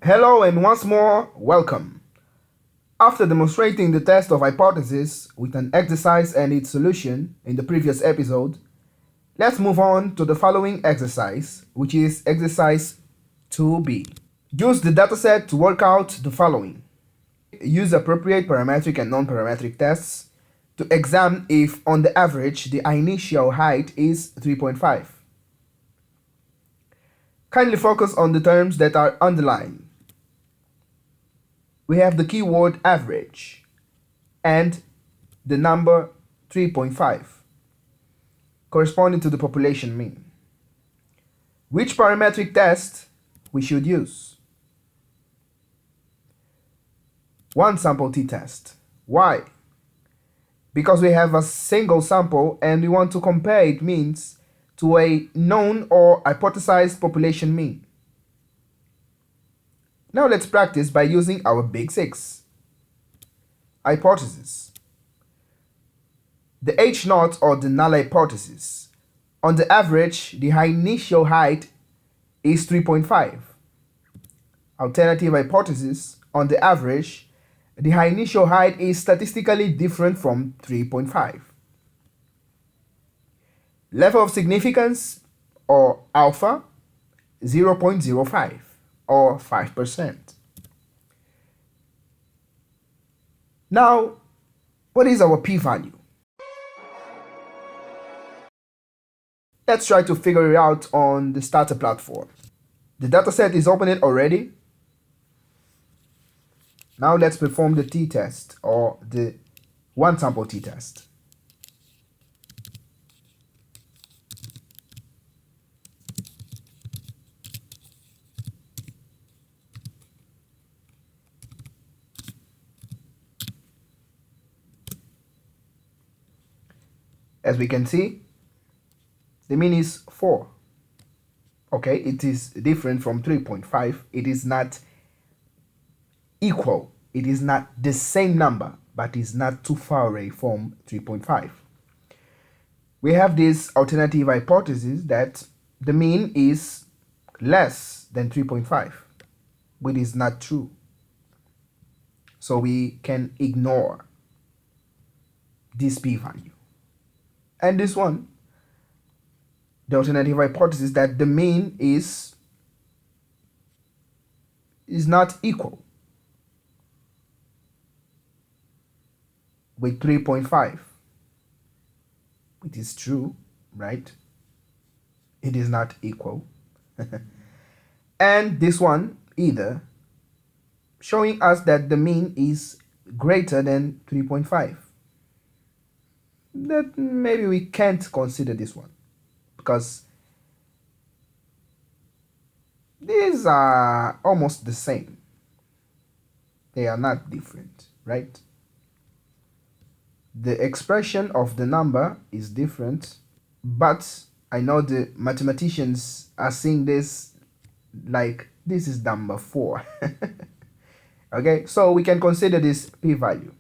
Hello and once more, welcome. After demonstrating the test of hypothesis with an exercise and its solution in the previous episode, let's move on to the following exercise, which is exercise 2b. Use the dataset to work out the following. Use appropriate parametric and non-parametric tests to examine if, on the average, the initial height is 3.5. Kindly focus on the terms that are underlined. We have the keyword average and the number 3.5 corresponding to the population mean. Which parametric test we should use? One sample t-test. Why? Because we have a single sample and we want to compare its means to a known or hypothesized population mean. Now let's practice by using our Big Six. Hypothesis. The H0 or the null hypothesis. On the average, the initial height is 3.5. Alternative hypothesis. On the average, the initial height is statistically different from 3.5. Level of significance or alpha 0.05 or 5%. Now, what is our p-value? Let's try to figure it out on the starter platform. The dataset is opened already. Now let's perform the t-test or the one sample t-test. As we can see, the mean is 4. Okay, it is different from 3.5. It is not equal. It is not the same number, but is not too far away from 3.5. We have this alternative hypothesis that the mean is less than 3.5, which is not true. So we can ignore this p-value. And this one, the alternative hypothesis that the mean is not equal with 3.5. It is true, right? It is not equal. And this one either, showing us that the mean is greater than 3.5. That maybe we can't consider this one because these are almost the same. They are not different, right? The expression of the number is different, but I know the mathematicians are seeing this like this is number 4. Okay, so we can consider this p-value.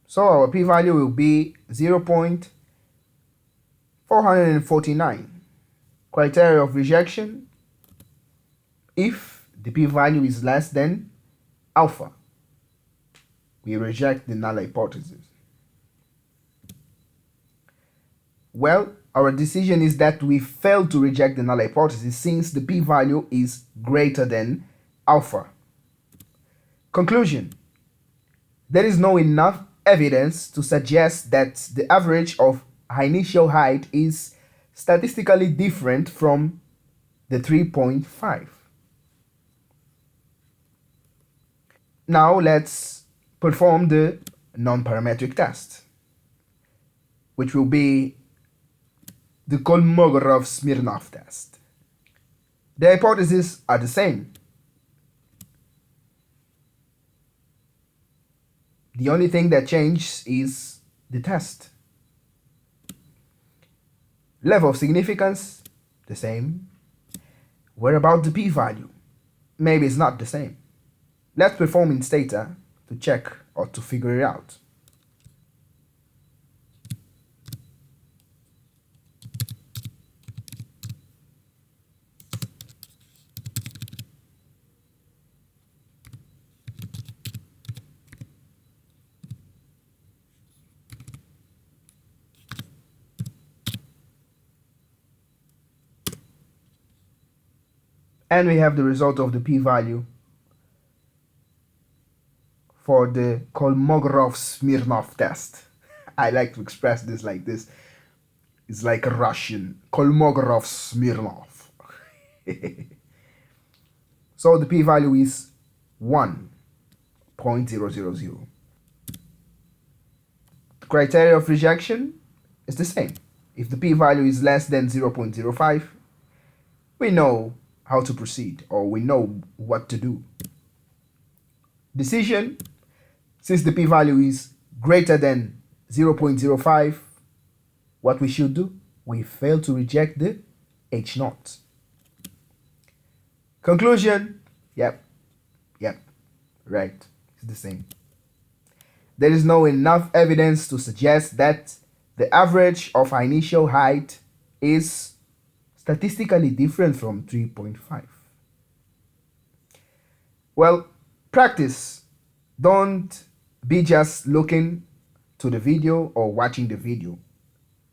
So our p-value will be 0.449. Criteria of rejection: if the p-value is less than alpha, we reject the null hypothesis. Well, our decision is that we fail to reject the null hypothesis since the p-value is greater than alpha. Conclusion: there is no enough evidence to suggest that the average of initial height is statistically different from the 3.5. Now let's perform the non-parametric test, which will be the KOLMOGOROV-SMIRNOV test. The hypotheses are the same. The only thing that changes is the test. Level of significance, the same. Where about the p-value? Maybe it's not the same. Let's perform in Stata to check or to figure it out. And we have the result of the p-value for the Kolmogorov-Smirnov test. I like to express this like this. It's like a Russian. Kolmogorov-Smirnov. So the p-value is 1.000. The criteria of rejection is the same. If the p-value is less than 0.05, we know how to proceed, or we know what to do. Decision: since the p-value is greater than 0.05, what we should do? We fail to reject the H0. Conclusion: yep, right, it's the same. There is no enough evidence to suggest that the average of initial height is statistically different from 3.5. Well, practice. Don't be just looking to the video or watching the video.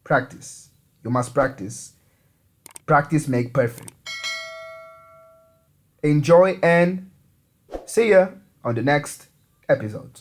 Practice. You must practice. Practice make perfect. Enjoy and see ya on the next episode.